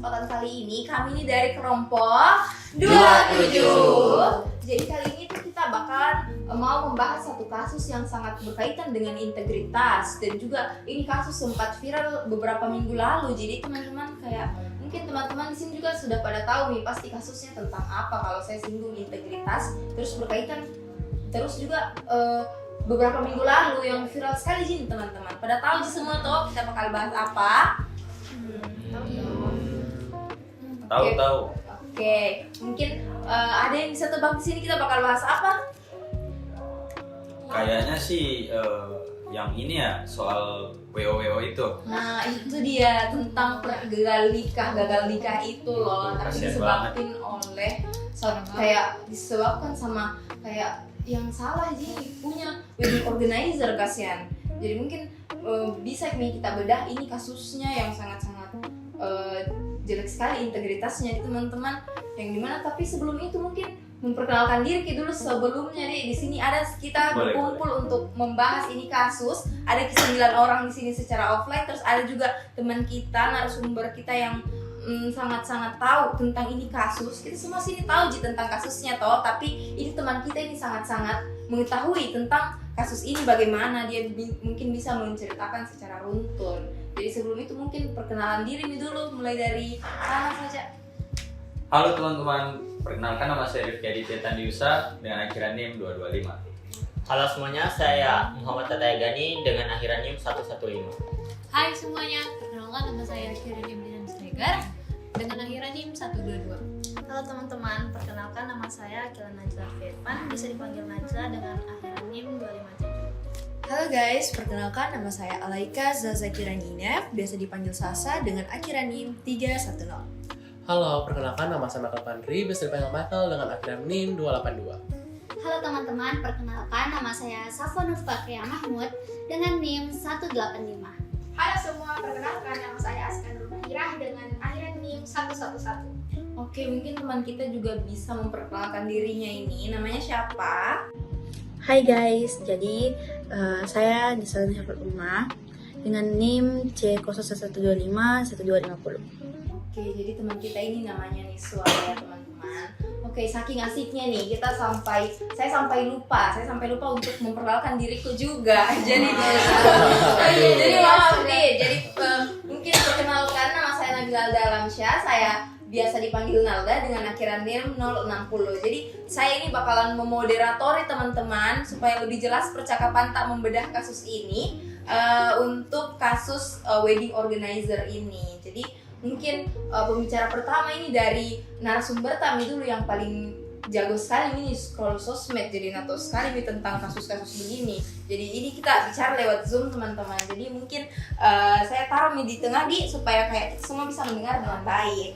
kesempatan kali ini kami ini dari kelompok 27. Jadi kali ini tuh kita bakalan mau membahas satu kasus yang sangat berkaitan dengan integritas, dan juga ini kasus sempat viral beberapa minggu lalu. Jadi teman-teman kayak mungkin teman-teman di sini juga sudah pada tahu nih pasti kasusnya tentang apa kalau saya singgung integritas, terus berkaitan terus juga beberapa minggu lalu yang viral sekali sih teman-teman. Pada tahu sih semua toh kita bakal bahas apa? Tahu. Oke, mungkin ada yang bisa tebak di sini kita bakal bahas apa? Kayaknya sih yang ini ya, soal WO itu. Nah itu dia tentang gagal nikah itu loh. Tapi Kasian disebabkan oleh kayak disebabkan sama kayak yang salah sih punya wedding organizer, kasihan. Jadi mungkin bisa nih kita bedah ini kasusnya yang sangat-sangat jelek sekali integritasnya teman-teman. Yang dimana tapi sebelum itu mungkin memperkenalkan diri dulu sebelumnya deh. Di sini ada kita berkumpul untuk membahas ini kasus. Ada 9 orang di sini secara offline, terus ada juga teman kita, narasumber kita yang sangat-sangat tahu tentang ini kasus. Kita semua sini tahu tentang kasusnya toh, tapi ini teman kita ini sangat-sangat mengetahui tentang kasus ini bagaimana dia mungkin bisa menceritakan secara runtun. Jadi sebelum itu mungkin perkenalan diri dulu, mulai dari sana saja. Halo teman-teman, perkenalkan nama saya Rifki Aditya Tandiusa dengan akhiran NIM 225. Halo semuanya, saya Muhammad Tataya Gani dengan akhiran NIM 115. Hai semuanya, perkenalkan nama saya Kirinim Dinan Sregar dengan akhiran NIM 122. Halo teman-teman, perkenalkan nama saya Akila Najla Firman, bisa dipanggil Najla dengan akhiran NIM 257. Halo guys, perkenalkan nama saya Alaika Zazakira Ninef, biasa dipanggil Sasa dengan akhiran NIM 310. Halo, perkenalkan nama saya Michael Pandri, biasa dipanggil Michael dengan akhiran NIM 282. Halo teman-teman, perkenalkan nama saya Safwa Nur Fakria Mahmud dengan NIM 185. Halo semua, perkenalkan nama saya Askan Rumahirah dengan akhiran NIM 111. Oke, mungkin teman kita juga bisa memperkenalkan dirinya ini. Namanya siapa? Hai guys, jadi saya di Salam Syafat Umah dengan NIM C01251250. Oke, jadi teman kita ini namanya Niswa ya teman-teman. Oke, saking asiknya nih saya sampai lupa untuk memperkenalkan diriku juga. Jadi maaf deh. Jadi mungkin perkenalkan nama saya Nabila Dalamsyah. Saya biasa dipanggil Nalda dengan akhiran NIM 060. Jadi saya ini bakalan memoderatori teman-teman supaya lebih jelas percakapan tak membedah kasus ini untuk kasus wedding organizer ini. Jadi mungkin pembicara pertama ini dari narasumber kami dulu yang paling jago sekali ini scroll sosmed, jadi nato sekali nih tentang kasus-kasus begini. Jadi ini kita bicara lewat Zoom teman-teman. Jadi mungkin saya taruh di tengah supaya kayak kita semua bisa mendengar dengan baik.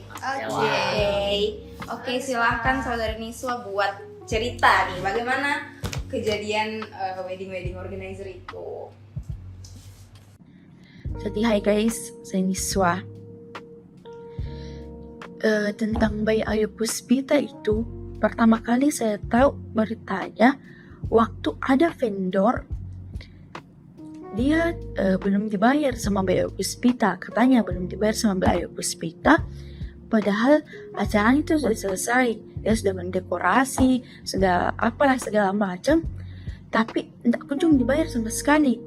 Oke, silahkan saudari Niswa buat cerita nih bagaimana kejadian wedding organizer itu. Jadi hai guys, saya Niswa. Tentang Bayi Ayu Puspita itu, pertama kali saya tahu beritanya waktu ada vendor dia belum dibayar sama Bayi Ayu Puspita, katanya belum dibayar sama Bayi Ayu Puspita, padahal acaranya itu sudah selesai, dia sudah mendekorasi, sudah apalah segala macam, tapi tidak kunjung dibayar sama sekali.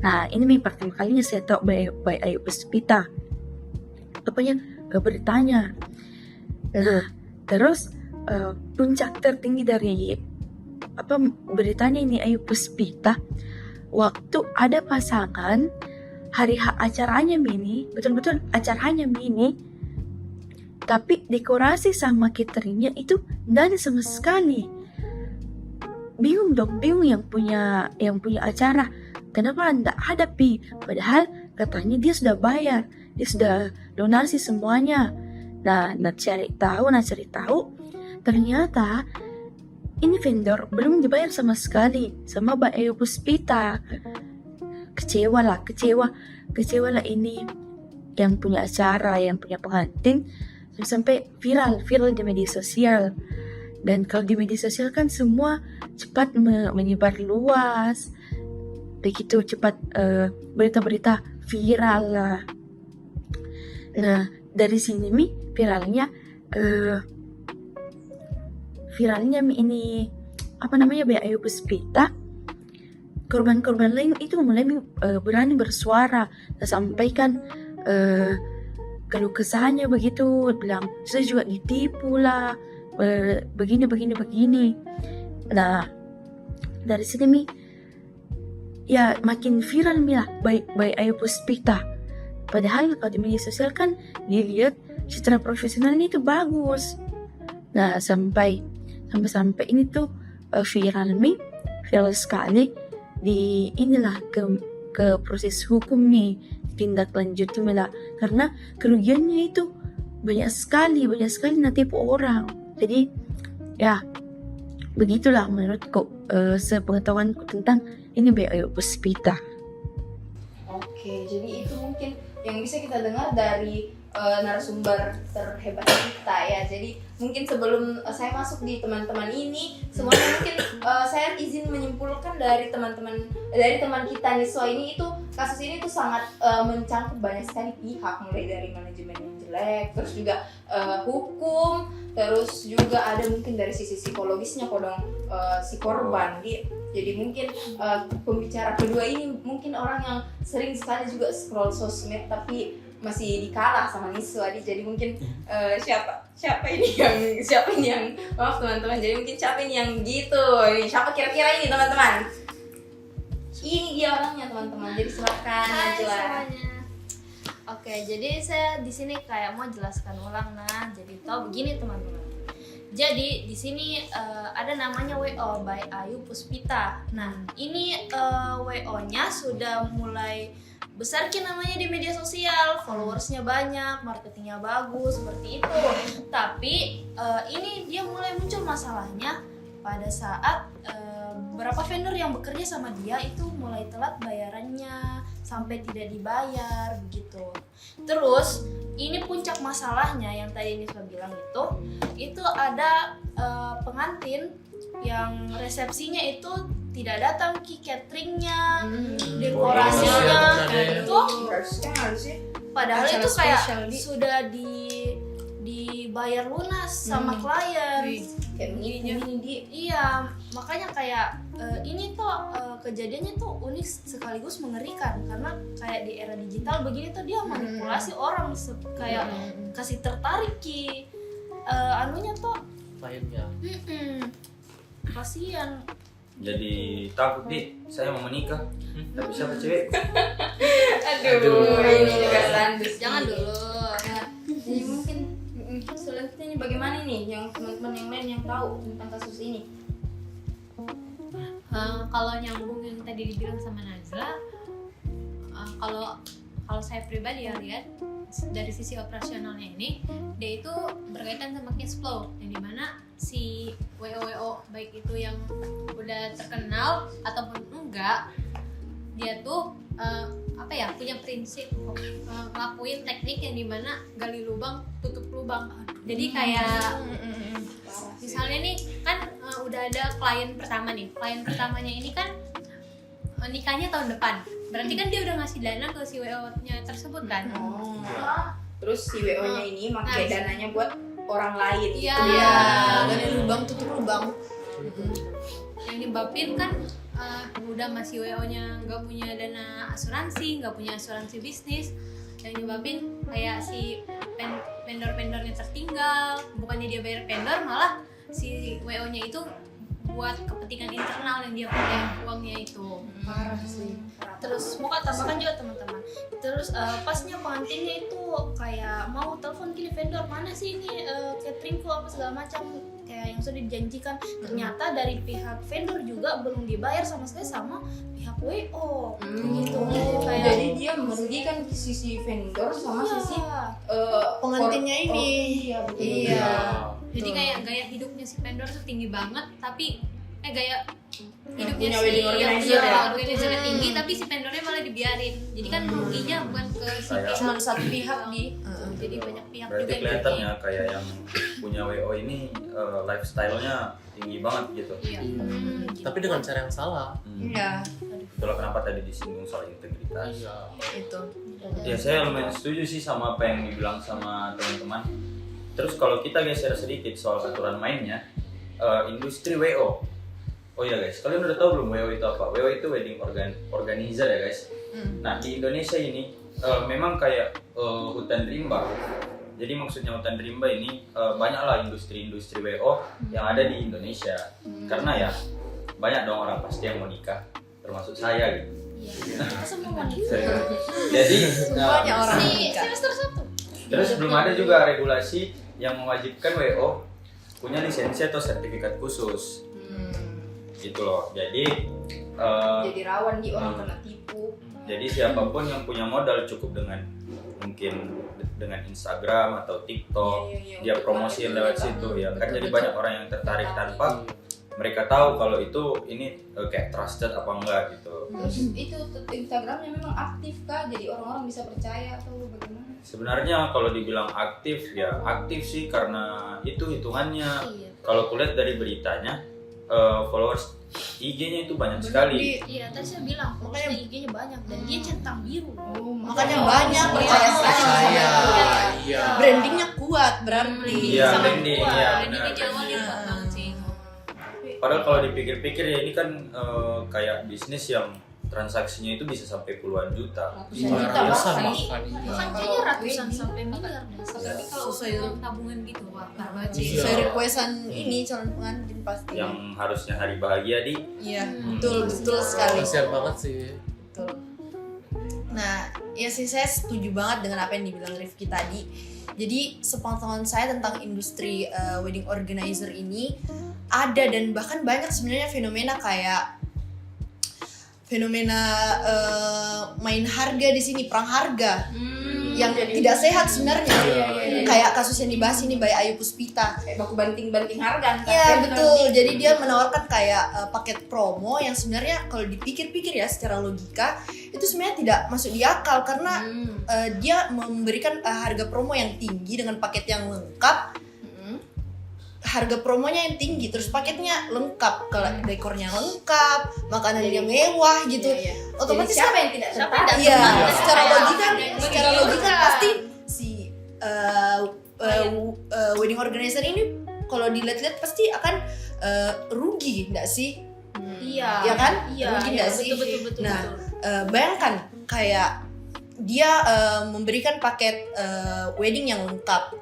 Nah ini pertama kalinya saya tahu Bayi Ayu Puspita, beritanya. Nah, terus puncak tertinggi dari beritanya ini Ayu Puspita, waktu ada pasangan hari acaranya mini, betul-betul acaranya mini, tapi dekorasi sama cateringnya itu nggak ada sama sekali. Bingung yang punya acara, kenapa nggak ada padahal katanya dia sudah bayar, dia sudah donasi semuanya. Nah cari tahu ternyata ini vendor belum dibayar sama sekali sama Mbak Ayu Puspita. Kecewa lah ini yang punya acara, yang punya pengantin, sampai viral di media sosial. Dan kalau di media sosial kan semua cepat menyebar luas, begitu cepat berita-berita viral lah. Nah dari sini mi viralnya mi ini apa namanya Ayu Puspita, korban-korban lain itu mulai berani bersuara dan sampaikan keluh kesahnya begitu, bilang saya juga ditipu lah, begini. Nah dari sini mi ya makin viral mi lah baik Ayu Puspita. Padahal kalau di media sosial kan dilihat secara profesionalnya itu bagus. Nah sampai ini tuh viral sekali di inilah ke proses hukum nih, tindak lanjut lah, karena kerugiannya itu banyak sekali natipu orang. Jadi ya begitulah menurutku, sepengetahuanku tentang ini Ayu Puspita. Oke, jadi itu mungkin yang bisa kita dengar dari narasumber terhebat kita ya. Jadi mungkin sebelum saya masuk di teman-teman ini, semuanya mungkin saya izin menyimpulkan dari teman kita Niswa ini, itu kasus ini tuh sangat mencangkup banyak sekali pihak, mulai dari manajemen yang jelek, terus juga hukum, terus juga ada mungkin dari sisi psikologisnya si korban. Jadi mungkin pembicara kedua ini mungkin orang yang sering sekali juga scroll sosmed tapi masih dikalah sama Niswa. Jadi mungkin siapa ini yang maaf teman-teman, jadi mungkin siapa ini yang gitu, siapa kira-kira ini teman-teman? Ini dia orangnya teman-teman. Jadi silakan Hai Najla. semuanya. Oke, jadi saya di sini kayak mau jelaskan ulang. Nah, jadi tahu begini teman-teman. Jadi di sini ada namanya WO by Ayu Puspita. Nah, ini WO-nya sudah mulai besar namanya di media sosial, followersnya banyak, marketingnya bagus seperti itu. Tapi ini dia mulai muncul masalahnya pada saat beberapa vendor yang bekerja sama dia itu mulai telat bayarannya, sampai tidak dibayar begitu. Terus ini puncak masalahnya yang tadi Niswa bilang itu ada pengantin yang resepsinya itu tidak datang ke cateringnya, dekorasinya itu harusnya padahal acara itu kayak spesial sudah dibayar lunas sama klien. kayak begini Iya, makanya kayak ini tuh kejadiannya tuh unik sekaligus mengerikan, karena kayak di era digital begini tuh dia manipulasi orang kayak kasih tertarik ki anunya tuh Kliennya. kasihan. Jadi takut saya mau menikah, tapi siapa cewek? Aduh, ini juga lanjut. Jangan dulu. Nah, jadi mungkin selanjutnya ini bagaimana nih yang teman-teman yang lain yang tahu tentang kasus ini? Kalau nyambung yang tadi dibilang sama Najla, kalau saya pribadi ya lihat dari sisi operasionalnya ini, dia itu berkaitan sama cash flow, yang dimana si WO baik itu yang udah terkenal ataupun enggak, dia tuh punya prinsip ngelakuin teknik yang dimana gali lubang tutup lubang. Jadi kayak misalnya nih kan udah ada klien pertamanya ini kan nikahnya tahun depan, berarti kan dia udah ngasih dana ke si WO-nya tersebut kan. Terus si WO-nya ini pakai dananya buat orang lain. Iya. Dari lubang tutup lubang. Yang nyebabin kan udah masih WO-nya nggak punya dana asuransi, nggak punya asuransi bisnis, yang nyebabin kayak si vendor-vendornya tertinggal, bukannya dia bayar vendor, malah si WO-nya itu buat kepentingan internal yang dia pakai uangnya itu. Parah sih. Terus mau tambahkan juga teman-teman. Terus pasnya pengantinnya itu kayak mau telepon gini, vendor mana sih ini cateringku apa segala macam kayak yang sudah dijanjikan. Ternyata dari pihak vendor juga belum dibayar sama sekali sama pihak WO. Gitu. Kayak Jadi dia merugikan sisi vendor sama sisi Pengantinnya ini. Iya, betul. Iya. Jadi kayak gaya hidupnya si vendor tuh tinggi banget, tapi gaya hidupnya punya si wedding yang organizer punya ya? organizernya tinggi, tapi si vendornya malah dibiarin. Jadi kan ruginya bukan ke si Kayak- pihak Cuma satu pihak di jadi banyak pihak Berarti juga yang kelihatan rugi. ya kayak yang punya WO ini lifestyle-nya tinggi banget gitu. Iya. Tapi dengan cara yang salah. Iya, Itulah kenapa tadi disinggung soal integritas. Iya. itu. Ya saya lumayan setuju sih sama apa yang dibilang sama teman-teman. Terus kalau kita geser sedikit soal aturan mainnya, industri WO. Oh iya guys, kalian udah tahu belum WO itu apa? WO itu wedding organizer ya guys. Nah di Indonesia ini memang kayak hutan rimba. Jadi maksudnya hutan rimba ini banyaklah industri-industri WO yang ada di Indonesia. Karena ya banyak dong orang pasti yang mau nikah, termasuk saya gitu. Kita semua mau nikah. Jadi Semuanya orang Si nikah. semester 1. terus belum ada juga regulasi yang mewajibkan WO punya lisensi atau sertifikat khusus. Gitu loh. Jadi Jadi rawan di orang kena tipu. jadi siapapun yang punya modal cukup dengan mungkin dengan Instagram atau TikTok, dia promosiin lewat situ ya kan, jadi banyak orang yang tertarik tanpa mereka tahu kalau itu ini kayak trusted apa enggak gitu. Terus itu Instagramnya memang aktif kah? Jadi orang-orang bisa percaya atau bagaimana? Sebenarnya kalau dibilang aktif ya aktif sih, karena itu hitungannya Iya. kalau kulihat dari beritanya followers IG-nya itu banyak sekali. Iya, tadi saya bilang makanya IG-nya banyak dan dia centang biru. Makanya banyak percaya sekali. Percaya. Iya. Iya. Brandingnya kuat berarti. Iya, Sangat branding kuat. ya. Brandingnya benar. di awal dia kuat banget sih. Padahal kalau dipikir-pikir ya ini kan kayak bisnis yang transaksinya itu bisa sampai puluhan juta. Ratusan Luar juta biasa bahkan. bahkan. Bahkan kayaknya ratusan sampai miliar deh. Apalagi kalau Sesuai uang tabungan gitu, wah parah banget sih. Iya. Sesuai requestan ini calon pengantin pasti. Yang harusnya hari bahagia di Iya, betul sekali. Kasian banget sih. Betul. Nah, ya sih saya setuju banget dengan apa yang dibilang Rifki tadi. Jadi sepengetahuan saya tentang industri wedding organizer ini ada dan bahkan banyak sebenarnya fenomena kayak fenomena main harga di sini, perang harga yang tidak sehat sebenarnya. Kayak kasus yang dibahas ini by Ayu Puspita. Kayak baku banting-banting harga. antar Iya vendor betul. nih. Jadi dia menawarkan kayak paket promo yang sebenarnya kalau dipikir-pikir ya secara logika itu sebenarnya tidak masuk di akal karena dia memberikan harga promo yang tinggi dengan paket yang lengkap. Harga promonya yang tinggi terus paketnya lengkap, kalau dekornya lengkap, makanannya mewah gitu. Iya, iya. Otomatis Jadi siapa kan yang tidak siapa tertarik? yang iya, Iya. secara logika pasti si wedding organizer ini kalau dilihat-lihat pasti akan rugi, enggak sih? Iya. Ya kan? Iya. Rugi nggak sih? Betul. Nah, bayangkan kayak dia memberikan paket wedding yang lengkap,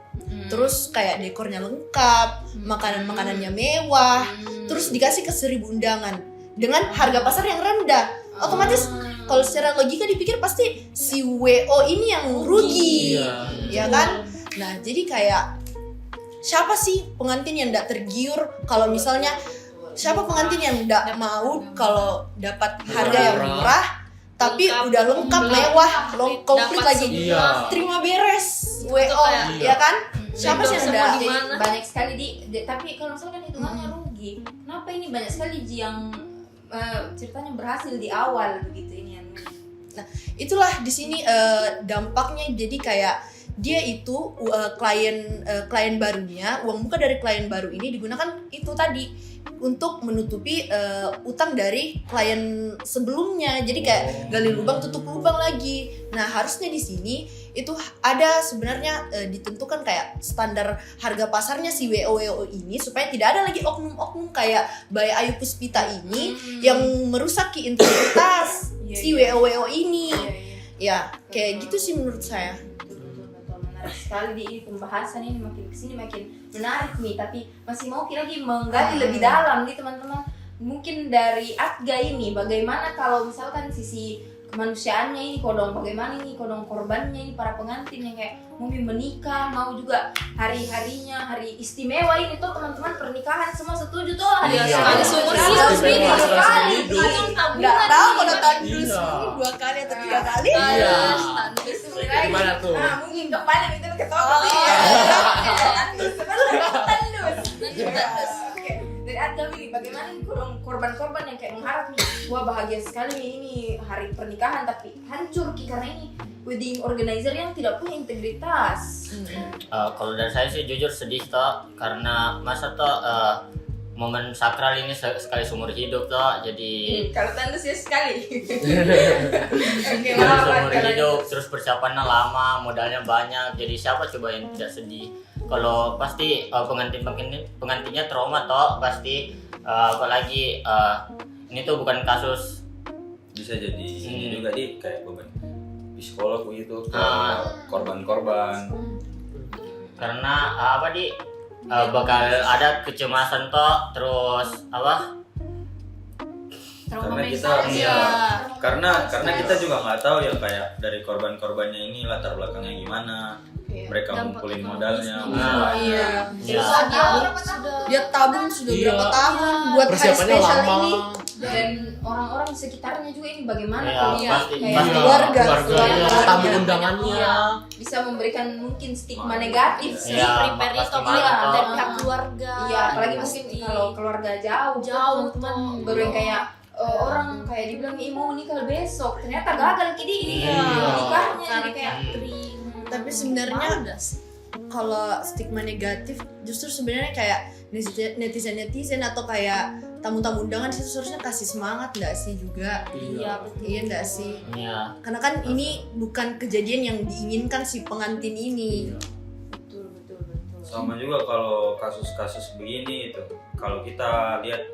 terus kayak dekornya lengkap, makanan-makanannya mewah, terus dikasih ke 1000 undangan dengan harga pasar yang rendah. Otomatis kalau secara logika dipikir pasti si WO ini yang rugi, ya kan? Nah, jadi kayak siapa sih pengantin yang tidak tergiur kalau misalnya siapa pengantin yang tidak mau kalau dapat harga yang murah tapi Lengkap, udah lengkap, mewah, komplit dapat lagi, Iya. terima beres, WO, kayak- ya kan? Siapa sih yang semua enggak? di Jadi mana? banyak sekali tapi kalau misalkan hitungannya rugi, kenapa ini banyak sekali yang ceritanya berhasil di awal begitu ini yang Itulah di sini dampaknya, jadi kayak dia itu klien barunya, uang muka dari klien baru ini digunakan itu tadi untuk menutupi utang dari klien sebelumnya. Jadi kayak gali lubang tutup lubang lagi. Nah, harusnya di sini itu ada sebenarnya ditentukan kayak standar harga pasarnya si WO ini supaya tidak ada lagi oknum-oknum kayak Bay Ayu Puspita ini yang merusaki integritas si WO ini. Ya, kayak gitu sih menurut saya. betul menarik sekali di ini pembahasan ini, makin kesini makin menarik nih, tapi masih mau lagi menggali lebih dalam nih teman-teman. Mungkin dari Atga ini bagaimana kalau misalkan sisi kemanusiaannya ini kodong, bagaimana ini kodong korbannya ini para pengantin yang kayak mau menikah, mau juga hari-harinya hari istimewa ini tuh teman-teman, pernikahan semua setuju tuh hari Iya. hari Seumur istimewa hidup ini. sekali. Hidup. Nggak tahu kalau tahun dulu Iya. seminggu 2 kali atau 3 kali. Iya. Lagi. Gimana tuh? Nah, mungkin kembali itu ketawa. Oke. Jadi dari kami nih, bagaimana nih korban-korban yang kayak mengharap nih, wah bahagia sekali nih ini hari pernikahan tapi hancur karena ini wedding organizer yang tidak punya integritas. Kalau dari saya sih jujur sedih toh, karena masa toh momen sakral ini sekali seumur hidup toh, jadi Kalau antusias sekali. Oke, sekali maaf seumur kalau- hidup, terus persiapannya lama, modalnya banyak, jadi siapa coba yang tidak sedih? Kalau pasti pengantinnya trauma toh pasti, apalagi ini tuh bukan kasus Bisa jadi ini juga di kayak beban psikolog gitu ke Ah. korban-korban. karena bakal ada kecemasan toh, terus trauma Karena kita mental. iya, karena kita juga nggak tahu ya kayak dari korban-korbannya ini latar belakangnya gimana, mereka ngumpulin modalnya. Iya. Ya. Dia tabung sudah Iya. berapa tahun buat hari Persiapannya spesial lama. ini. Dan orang-orang di sekitarnya juga ini bagaimana Iya, kalau pasti- kayak pasti. Keluarga. Keluarganya, tamu undangannya. Iya, bisa memberikan mungkin stigma negatif sih. Iya, prepare pasti itu marah iya, toh. dari pihak keluarga. Iya, apalagi Pasti. mungkin kalau keluarga jauh Jauh, teman tuh. baru yang kayak orang kayak dibilang ih mau nikah besok, ternyata gagal ini Iya. nikahnya jadi kayak Tapi sebenarnya kalau stigma negatif justru sebenarnya kayak netizen atau kayak tamu-tamu undangan itu seharusnya kasih semangat nggak sih juga? Iya, betul. Iya nggak sih? Iya. Karena kan ini bukan kejadian yang diinginkan si pengantin ini. betul. Sama juga kalau kasus-kasus begini itu, kalau kita lihat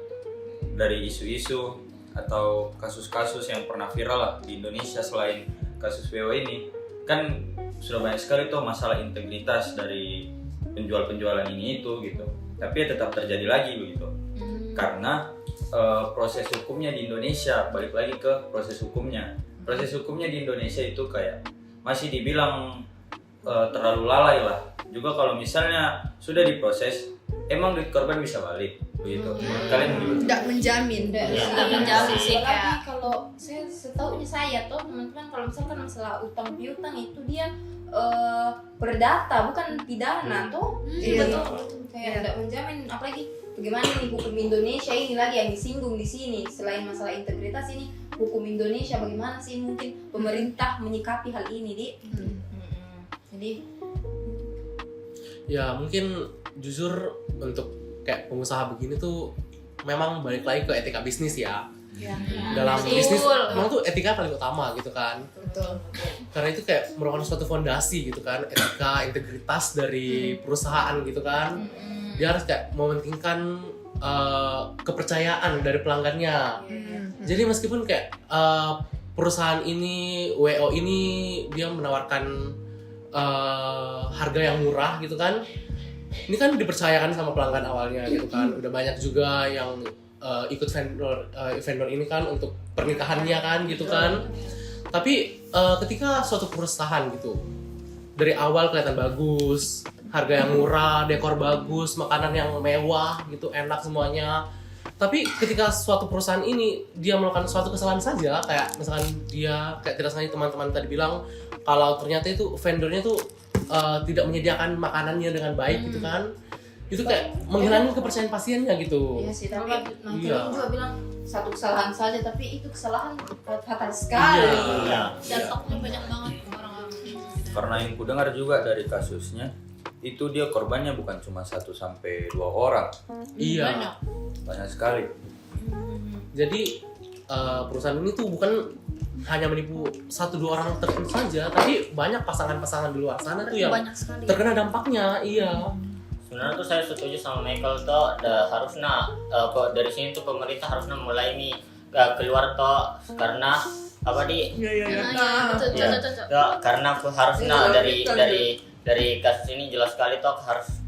dari isu-isu atau kasus-kasus yang pernah viral lah di Indonesia selain kasus WO ini, kan sudah banyak sekali tuh masalah integritas dari penjual-penjualan ini itu gitu. Tapi ya tetap terjadi lagi begitu. Karena proses hukumnya di Indonesia, balik lagi ke proses hukumnya. Proses hukumnya di Indonesia itu kayak masih dibilang terlalu lalai lah. Juga kalau misalnya sudah diproses, emang duit korban bisa balik begitu. Kalian gimana? Tidak menjamin. Iya, Tidak menjamin sih, Tapi kayak kalau saya setahunya saya tuh teman-teman kalau misalkan masalah utang piutang itu dia perdata bukan pidana tuh. Iya. Betul. Kayak tidak menjamin, apalagi bagaimana nih hukum Indonesia ini lagi yang disinggung di sini selain masalah integritas ini hukum Indonesia bagaimana sih mungkin pemerintah menyikapi hal ini di. Jadi Ya mungkin jujur untuk kayak pengusaha begini tuh memang balik lagi ke etika bisnis ya. Dalam Betul. bisnis memang tuh etika paling utama gitu kan. Betul. Karena itu kayak merupakan suatu fondasi gitu kan, etika, integritas dari perusahaan gitu kan. Dia harus kayak mementingkan kepercayaan dari pelanggannya. Jadi meskipun kayak perusahaan ini, WO ini dia menawarkan harga yang murah gitu kan, ini kan dipercayakan sama pelanggan awalnya gitu kan. Udah banyak juga yang ikut vendor ini kan untuk pernikahannya kan gitu kan. Tapi ketika suatu perusahaan gitu dari awal kelihatan bagus, harga yang murah, dekor bagus, makanan yang mewah gitu, enak semuanya. Tapi ketika suatu perusahaan ini dia melakukan suatu kesalahan saja, kayak misalkan dia kayak tidak sengaja teman-teman tadi bilang kalau ternyata itu vendornya tuh tidak menyediakan makanannya dengan baik gitu kan, itu kayak menghilangkan kepercayaan pasiennya gitu. iya sih, tapi Iya. juga bilang satu kesalahan saja tapi itu kesalahan fatal sekali. Iya. Dampaknya banyak banget ke orang-orang. Karena yang ku dengar juga dari kasusnya itu dia korbannya bukan cuma 1 sampai 2 orang, Iya. banyak sekali. Jadi perusahaan ini tuh bukan hanya menipu 1-2 orang tertentu saja, tapi banyak pasangan-pasangan di luar sana tuh yang banyak sekali. terkena dampaknya. Iya. Sebenarnya tuh saya setuju sama Michael toh, harusnya kok dari sini tuh pemerintah harusnya mulai nih keluar toh, karena Betul. karena harusnya dari kasus ini jelas sekali toh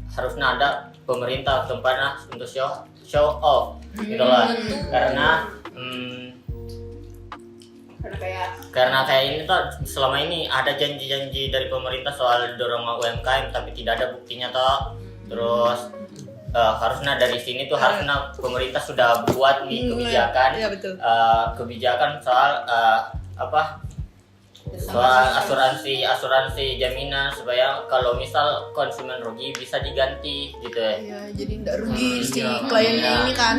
harusnya ada pemerintah tempatnya untuk show off gitu lah. Karena karena kayak ini tuh selama ini ada janji-janji dari pemerintah soal dorong UMKM tapi tidak ada buktinya toh. Terus harusnya dari sini tuh harusnya pemerintah sudah buat nih kebijakan Iya betul. kebijakan soal soal asuransi jaminan supaya kalau misal konsumen rugi bisa diganti gitu ya. Iya, jadi nggak rugi si Iya. kliennya Iya, ini kan.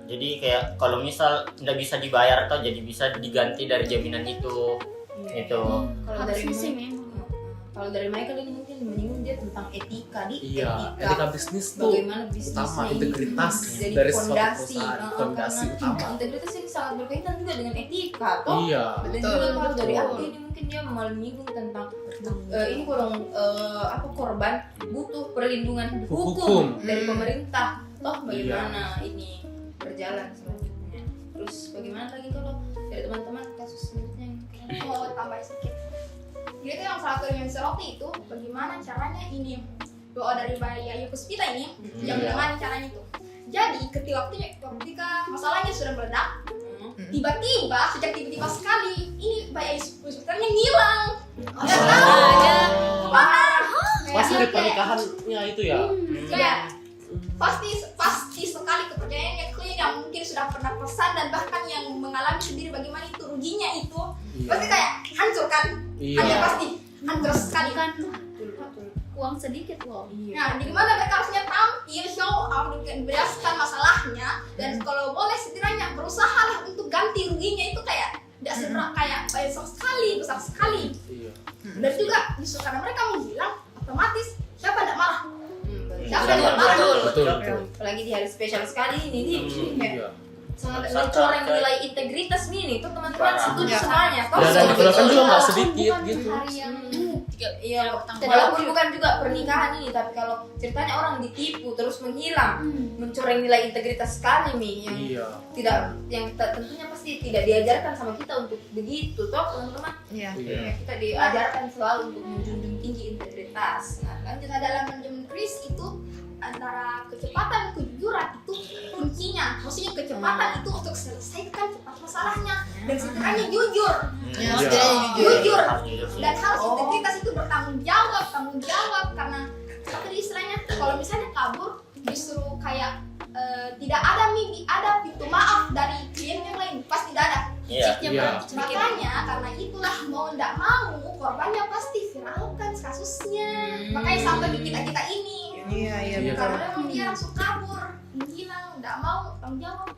jadi kayak kalau misal nggak bisa dibayar atau jadi bisa diganti dari jaminan itu itu. Kalau dari Harusnya sih Mike, memang. kalau dari Michael ini mungkin menyinggung dia tentang etika Iya, etika bisnis tuh bagaimana bisnisnya utama, ini integritas jadi dari suatu fondasi, perusahaan, fondasi karena utama. integritas ini sangat berkaitan juga dengan etika toh. Iya. Dan Betul, juga kalau dari betul. aku ini mungkin dia menyinggung tentang ini kurang korban butuh perlindungan Hukum. hukum dari pemerintah toh bagaimana ini berjalan selanjutnya. Terus bagaimana lagi kalau dari teman-teman kasus selanjutnya yang Aku mau tambah sedikit. Jadi itu yang salah satu yang disoroti itu bagaimana caranya ini doa dari Bayi Ayu Puspita ini yang bagaimana caranya itu. Jadi ketika masalahnya sudah meledak, tiba-tiba sejak tiba-tiba sekali ini Bayi Ayu Puspitanya ngilang. Nggak tahu. Pasti di Kayak- pernikahannya itu ya. kayak pasti sekali kepercayaannya klien yang mungkin sudah pernah pesan dan bahkan yang mengalami sendiri bagaimana itu ruginya itu pasti kayak hancur kan. Iya. Hanya pasti hancur sekali kan. Uang sedikit loh. Nah, di mana mereka harusnya tampil show menjelaskan masalahnya dan kalau boleh setidaknya berusaha lah untuk ganti ruginya itu kayak tidak seberapa kayak besar sekali. Iya. Dan juga justru karena mereka menghilang otomatis siapa tidak marah? Siapa betul, tidak marah? Betul, betul. apalagi di hari spesial sekali ini nih kayak Iya. sangat Sangat mencoreng coy. nilai integritas nih tuh teman-teman Parah. setuju Ya. semuanya toh. Dan yang dikeluarkan juga nggak sedikit Bukan gitu. hari yang Iya, walaupun bukan juga pernikahan ini, tapi kalau ceritanya orang ditipu terus menghilang, mencoreng nilai integritas sekali nih yang Iya. tidak, yang tentunya pasti tidak diajarkan sama kita untuk begitu, toh teman-teman. Iya. Iya. Kita diajarkan selalu untuk menjunjung tinggi integritas. Nah, Lanjut dalam manajemen kris itu antara kecepatan kejujuran itu kuncinya. Maksudnya kecepatan itu untuk selesaikan cepat masalahnya dan setidaknya jujur. Ya, Iya. setidaknya jujur. Jujur. Harus jujur sih. Dan harus integritas itu bertanggung jawab karena tadi istilahnya kalau misalnya kabur disuruh kayak tidak ada pintu maaf dari klien yang lain pasti tidak ada. Iya. Iya. Makanya karena itulah mau tidak mau korbannya pasti viralkan kasusnya. Makanya sampai di kita ini Iya, iya. Iya. karena memang dia langsung kabur menghilang tidak mau tanggung jawab.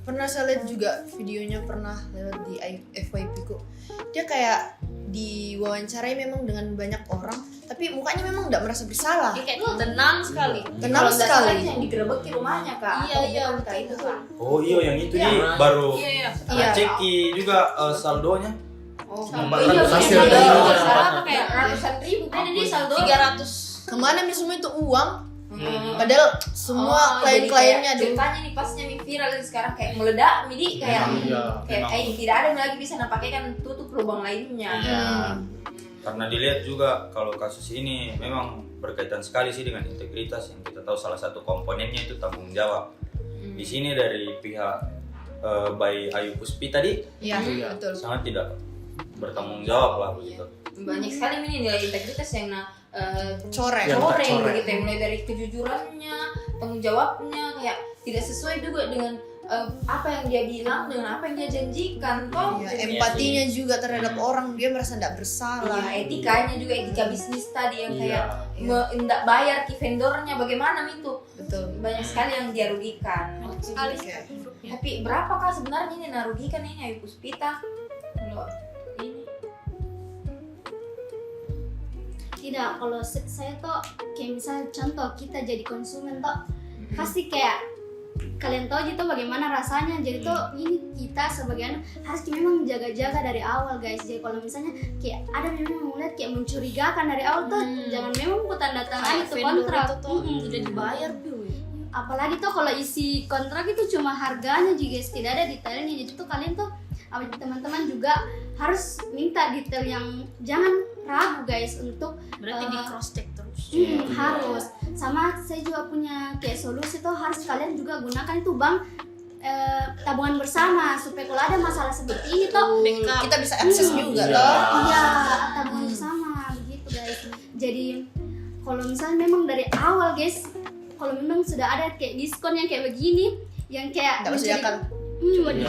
Pernah saya lihat juga videonya pernah lewat di FYP ku. Dia kayak diwawancarai memang dengan banyak orang, tapi mukanya memang tidak merasa bersalah. dia kayak tenang sekali. Tenang kalau nggak sekali. salah yang digerebek rumahnya kak. Iya, Atau iya, bukan, Kak, itu kan. Oh iya yang itu Iya. nih baru Iya. Iya. ceki juga saldonya. Oh, Empat iya, ratus hasil iya, dari iya, juga. salah kayak ratusan ribu kan ini saldo 300. Kemana nih semua itu uang? Hmm. Padahal semua klien-kliennya jadi ceritanya nih pasnya nih viral dan sekarang kayak meledak jadi kayak Iya. kayak tidak ada lagi bisa pakai kan tutup lubang lainnya. Iya. Karena dilihat juga kalau kasus ini memang berkaitan sekali sih dengan integritas yang kita tahu salah satu komponennya itu tanggung jawab. Di sini dari pihak Bayi Ayu Puspita tadi Iya, Iya. betul. sangat tidak bertanggung jawab lah begitu. Banyak sekali ini nilai integritas yang Coreng. Yang coreng tercoreng. begitu ya, mulai dari kejujurannya, tanggung jawabnya kayak tidak sesuai juga dengan apa yang dia bilang dengan apa yang dia janjikan toh. Iya, Jadi, empatinya juga terhadap orang, dia merasa tidak bersalah. iya, etikanya juga etika bisnis tadi yang kayak Iya. tidak bayar ke vendornya bagaimana itu Betul. banyak sekali yang dia rugikan. Sekali Oke. Tapi berapakah sebenarnya ini narugikan ini Ayu Puspita? Kalau ini Tidak, kalau saya tuh kayak misalnya contoh kita jadi konsumen tuh pasti kayak kalian tahu gitu bagaimana rasanya. Jadi tuh ini kita sebagai anak harus memang jaga-jaga dari awal guys. Jadi kalau misalnya kayak ada memang melihat kayak mencurigakan dari awal tuh jangan memang ku tanda tangan itu kontrak Tidak dibayar dulu. apalagi tuh kalau isi kontrak itu cuma harganya juga guys, tidak ada detailnya. Jadi tuh kalian tuh teman-teman juga harus minta detail yang jangan ragu guys untuk Berarti di cross check terus. harus. Sama saya juga punya kayak solusi tuh harus kalian juga gunakan itu bank tabungan bersama supaya kalau ada masalah seperti ini tuh Kita bisa akses juga Iya. loh. iya tabungan bersama begitu guys. Jadi kalau misalnya memang dari awal guys, kalau memang sudah ada kayak diskon yang kayak begini yang kayak Tidak masuk akal.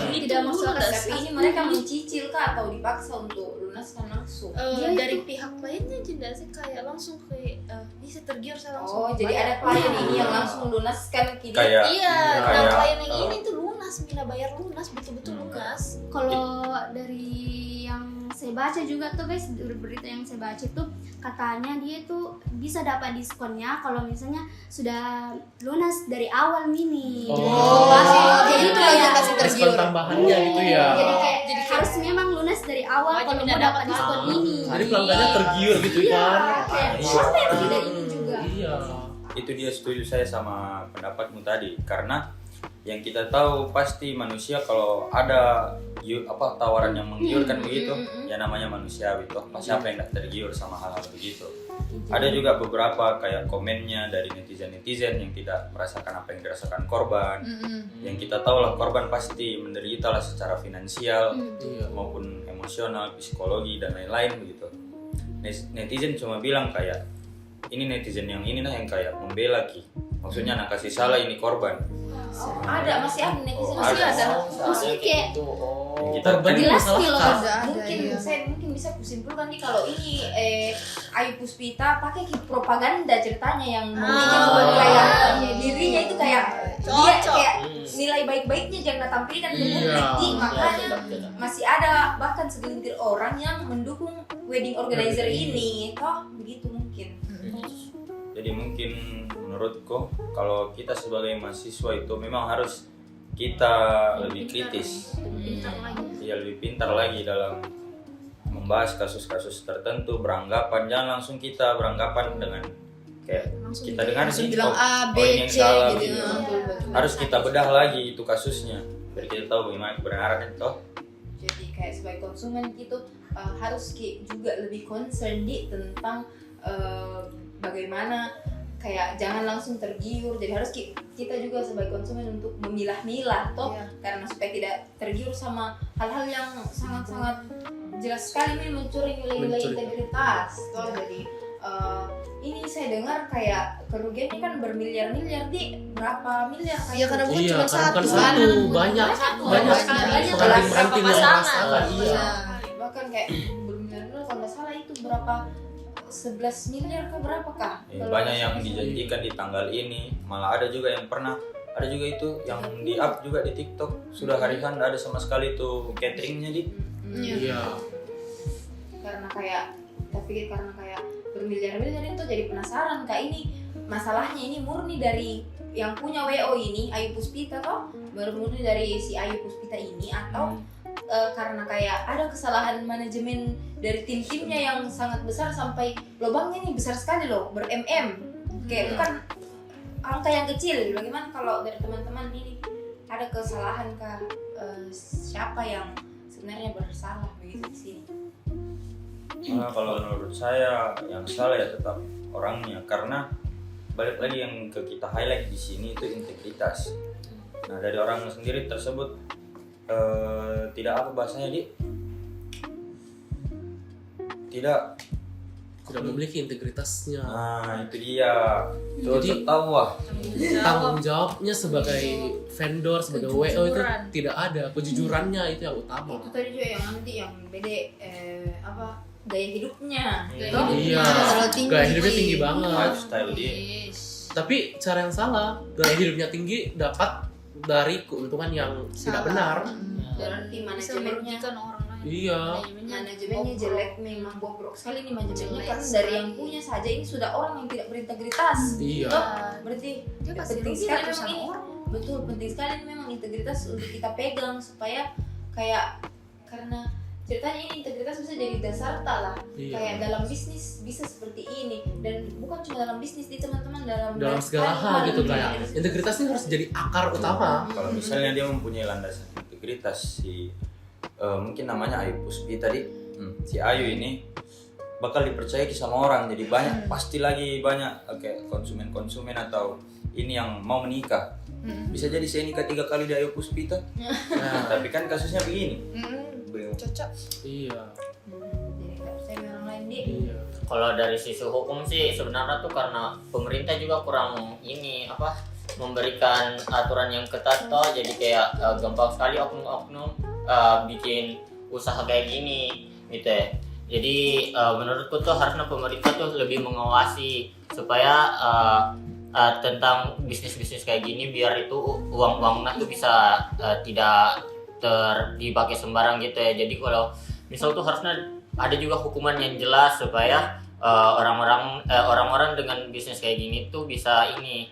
tidak masuk akal. tapi ini mereka mencicil kah atau dipaksa untuk lunas dilunaskan langsung. Dari pihak kliennya tidak sih kayak langsung kayak bisa tergiur saya langsung. Oh, jadi ada klien ini yang langsung lunaskan ke dia. Kayak Iya, nah kayak, klien yang ini tuh lunas, Mina bayar lunas, betul-betul lunas. Kalau dari yang saya baca juga tuh guys, berita yang saya baca tuh katanya dia tuh bisa dapat diskonnya kalau misalnya sudah lunas dari awal Mini. Jadi itu lagi kayak kasih Diskon tergiur. tambahannya gitu ya. jadi kayak harus memang lunas dari awal Wajib kalau tidak mau dapat dapat diskon lah. ini. Jadi pelanggannya tergiur gitu kan. Kayak Iya. siapa yang tidak ini juga? Iya. itu dia, setuju saya sama pendapatmu tadi, karena yang kita tahu pasti manusia kalau ada tawaran yang menggiurkan begitu, ya namanya manusiawi toh, siapa yang tidak tergiur sama hal-hal begitu. Ada juga beberapa kayak komennya dari netizen yang tidak merasakan apa yang dirasakan korban. Yang kita tahu lah, korban pasti menderita lah secara finansial maupun emosional, psikologi dan lain-lain begitu. Netizen cuma bilang kayak ini netizen yang ini nah yang kayak membela Ki, maksudnya nak kasih salah ini korban. Ada, masih ada netizen, Oh, masih ada. ada. Maksudnya kayak Yang kita Korban kan- Jelas masalah nih loh, kas. mungkin saya mungkin bisa kusimpulkan nih kalau ini Ayu Puspita pakai propaganda ceritanya yang mungkin buat kayak dirinya itu kayak dia kayak nilai baik-baiknya jangan tampilkan ke publik, makanya masih ada bahkan segelintir orang yang mendukung wedding organizer ini, toh begitu mungkin. Jadi mungkin menurutku kalau kita sebagai mahasiswa itu memang harus kita lebih kritis, ya lebih pintar lagi dalam membahas kasus-kasus tertentu, beranggapan jangan langsung kita beranggapan dengan kayak kita dengar sih bilang A, B, ini yang C salah gitu. gitu. Harus kita bedah lagi itu kasusnya biar kita tahu bagaimana kebenarannya toh. Jadi kayak sebagai konsumen gitu harus juga lebih concern di tentang bagaimana kayak jangan langsung tergiur. Jadi harus kita juga sebagai konsumen untuk memilah-milah toh, karena supaya tidak tergiur sama hal-hal yang sangat-sangat jelas sekali nih mencuri nilai-nilai integritas toh. Jadi ini saya dengar kayak kerugiannya kan bermiliar-miliar di berapa miliar kayak Iya, karena bukan Iya, cuma karena satu bukan kan. satu, banyak pengantin-pengantin yang merasakan. Iya. bahkan kayak bermiliar-miliar kalau nggak salah itu berapa 11 miliar ke berapa kah? Ya, banyak yang dijanjikan di tanggal ini, malah ada juga yang pernah ada juga itu yang di up juga di TikTok sudah hari kan ada sama sekali tuh cateringnya di. Iya. Karena kayak tapi karena kayak bermiliar-miliar itu jadi penasaran kak, ini masalahnya ini murni dari yang punya WO ini Ayu Puspita toh, murni dari si Ayu Puspita ini atau karena kayak ada kesalahan manajemen dari tim-timnya yang sangat besar sampai lubangnya nih besar sekali loh, ber-mm kayak bukan angka yang kecil. Bagaimana kalau dari teman-teman ini ada kesalahan kah, siapa yang sebenarnya bersalah begitu di sini? Nah, kalau menurut saya yang salah ya tetap orangnya, karena balik lagi yang kita highlight di sini itu integritas. Nah dari orang sendiri tersebut tidak apa bahasanya tidak memiliki integritasnya. Nah itu dia, Jadi tahu wah tanggung jawabnya sebagai vendor, sebagai WO itu tidak ada, kejujurannya itu yang utama. Itu tadi juga yang nanti yang beda gaya hidupnya. Iya, Kalau tinggi. gaya hidupnya tinggi banget. lifestyle dia. Tapi cara yang salah, gaya hidupnya tinggi dapat dari keuntungan yang tidak benar. Berarti Bisa manajemennya merugikan orang lain. Iya. manajemennya jelek, memang bobrok sekali nih manajemennya, karena dari yang punya saja ini sudah orang yang tidak berintegritas. Iya. Toh, berarti Dia pasti penting rugi sekali ratusan memang ini. orang. Betul, penting sekali memang integritas untuk kita pegang supaya kayak karena ceritanya ini integritas bisa jadi dasar lah. Iya. Kayak dalam bisnis bisa seperti ini, dan bukan cuma dalam bisnis di teman-teman, dalam Segala hal gitu kayak integritas ini harus jadi akar utama. Kalau misalnya dia mempunyai landasan integritas, si mungkin namanya Ayu Puspita tadi, si Ayu ini bakal dipercaya sama orang, jadi banyak pasti lagi banyak kayak konsumen atau ini yang mau menikah. Bisa jadi saya nikah 3 kali di Ayu Puspita. Nah, tapi kan kasusnya begini. Cocok. Iya. Jadi nggak percaya orang lain dia. Iya. Kalau dari sisi hukum sih sebenarnya tuh karena pemerintah juga kurang memberikan aturan yang ketat toh, jadi kayak gampang sekali oknum-oknum bikin usaha kayak gini gitu ya. Jadi menurutku tuh harusnya pemerintah tuh lebih mengawasi supaya tentang bisnis-bisnis kayak gini, biar itu uang-uangnya tuh bisa tidak dipakai sembarang gitu ya. Jadi kalau misal tuh harusnya ada juga hukuman yang jelas supaya orang-orang dengan bisnis kayak gini tuh bisa ini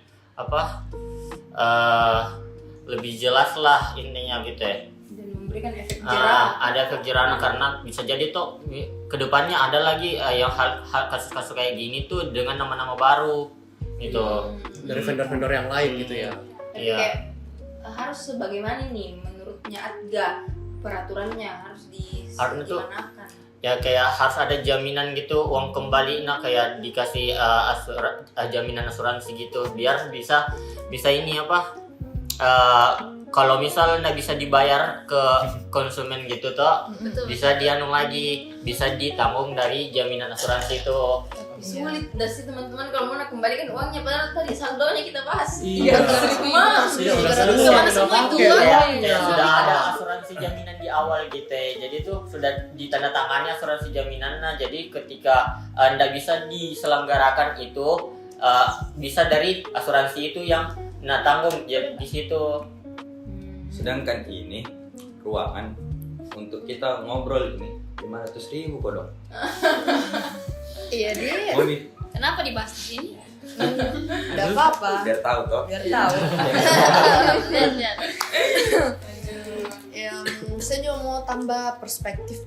lebih jelas lah intinya gitu ya. Dan memberikan efek jerah. Ada efek jerah karena bisa jadi tuh kedepannya ada lagi yang kasus-kasus kayak gini tuh dengan nama-nama baru gitu. Dari vendor-vendor yang lain gitu ya. Tapi kayak harus sebagaimana nih menurutnya Adga, peraturannya harus digimanakan? Ya kayak harus ada jaminan gitu, uang kembali kayak dikasih jaminan asuransi gitu, biar bisa ini kalau misal nggak bisa dibayar ke konsumen gitu toh, bisa bisa ditanggung dari jaminan asuransi itu. Sulit dah sih teman-teman kalau mau kembalikan uangnya, padahal tadi saldonya kita bahas. Iya. Sudah ada asuransi jaminan di awal gitu ya. Jadi tuh sudah ditandatangani asuransi jaminannya. Jadi ketika Anda bisa diselenggarakan itu bisa dari asuransi itu yang tanggung di situ. Sedangkan ini ruangan untuk kita ngobrol ini 500.000 kok dong. Iya dia. Kenapa dibahas di sini? Udah apa-apa. Biar tahu toh. Biar tahu. Saya juga mau tambah perspektif.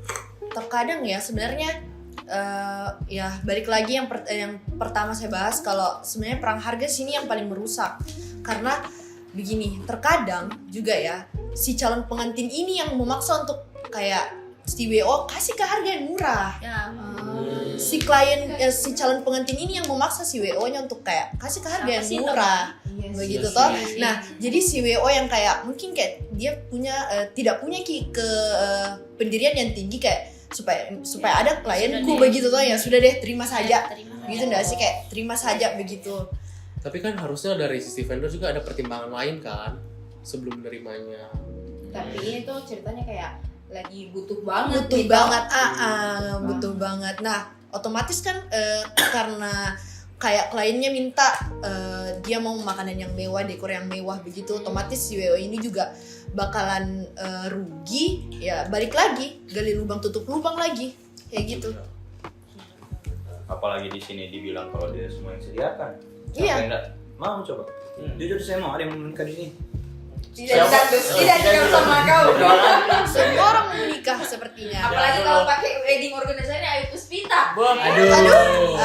Terkadang ya sebenarnya ya balik lagi yang pertama saya bahas, kalau sebenarnya perang harga sini yang paling merusak. Karena begini, terkadang juga ya si calon pengantin ini yang memaksa untuk kayak si WO kasih ke harga yang murah. Ya. Si klien si calon pengantin ini yang memaksa si WO-nya untuk kayak kasih ke harga yang murah. Begitu toh. Nah, jadi si WO yang kayak mungkin kayak dia punya tidak punya pendirian yang tinggi kayak supaya ada klienku begitu toh ya, sudah deh terima saja. Gitu enggak sih, kayak terima saja begitu. Tapi kan harusnya dari sisi vendor juga ada pertimbangan lain kan sebelum nerimanya. Tapi ini tuh ceritanya kayak lagi butuh banget. Butuh banget. Nah, otomatis kan karena kayak kliennya minta dia mau makanan yang mewah, dekor yang mewah begitu, otomatis si WO ini juga bakalan rugi. Ya balik lagi, gali lubang tutup lubang lagi, kayak gitu. Apalagi di sini dibilang kalau dia semua yang sediakan. Iya. Siapa yang mau coba? Jujur saya mau ada yang menikah di sini. Tidak sama kau. Semua orang mau nikah sepertinya. Apalagi kalau pakai wedding organisasinya Ayu Puspita. Aduh.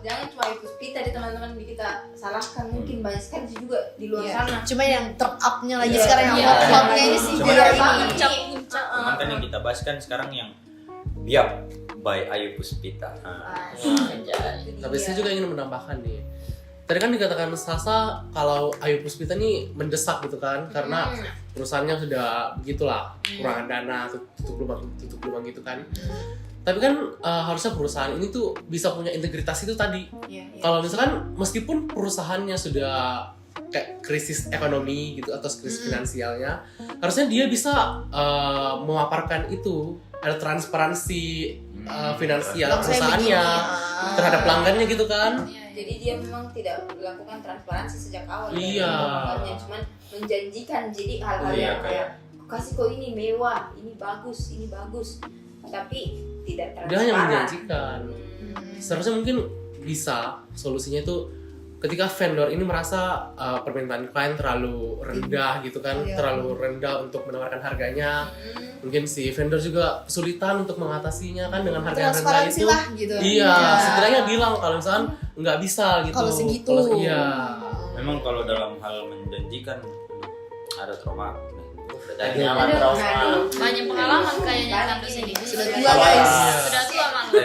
Jangan cuma Ayu Puspita di teman-teman kita salahkan, mungkin banyak sekali sih juga di luar sana. Cuma yang terupnya lagi sekarang yang hot-hotnya ini sih Cuman dia ini. Cuman kan yang kita bahas kan sekarang yang Biak by Ayu Puspita. Tapi saya juga ingin menambahkan nih. Tadi kan dikatakan Sasa kalau Ayu Puspita nih mendesak gitu kan, karena perusahaannya sudah begitulah, kurangan dana, tutup lubang gitu kan. Tapi kan harusnya perusahaan ini tuh bisa punya integritas itu tadi. Kalau misalkan meskipun perusahaannya sudah kayak krisis ekonomi gitu atau krisis finansialnya, harusnya dia bisa memaparkan itu, ada transparansi finansial perusahaannya terhadap pelanggannya gitu kan. Jadi dia memang tidak melakukan transparansi sejak awal. Iya. Cuman menjanjikan jadi hal-hal yang kayak kasih kok ini mewah, ini bagus, tapi tidak transparan. Dia hanya menjanjikan. Seharusnya mungkin bisa solusinya itu ketika vendor ini merasa permintaan klien terlalu rendah gitu kan, terlalu rendah untuk menawarkan harganya. Mungkin si vendor juga kesulitan untuk mengatasinya kan dengan harga yang rendah itu. Lah, gitu. Iya, setidaknya bilang kalau misalkan nggak bisa gitu. Kalau segitu. Memang kalau dalam hal menjanjikan ada trauma. Banyak pengalaman kayaknya sampai sini. Sudah tua guys. Sudah tua malu.